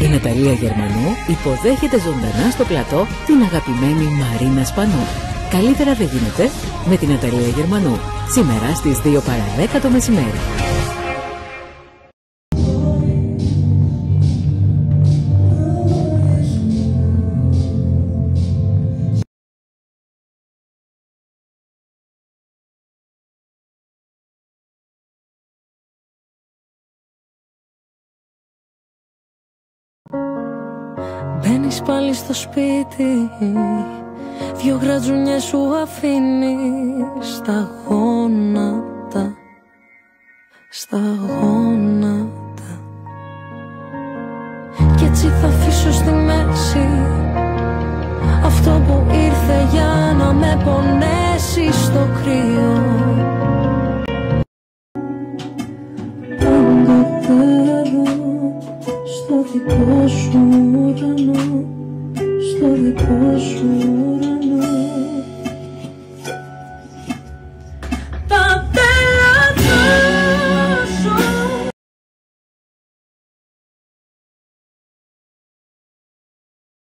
Η Ναταλία Γερμανού υποδέχεται ζωντανά στο πλατό την αγαπημένη Μαρίνα Σπανό. Καλύτερα δεν γίνεται με την Ναταλία Γερμανού. Σήμερα στις 2 παρά 10 το μεσημέρι. Μπαίνεις πάλι στο σπίτι, 2 γρατζουνιές σου αφήνεις στα γόνατα, στα γόνατα. Κι έτσι θα αφήσω στη μέση αυτό που ήρθε για να με πονέσει στο κρύο. Στο δικό σου ουρανό, στο δικό σου ουρανό.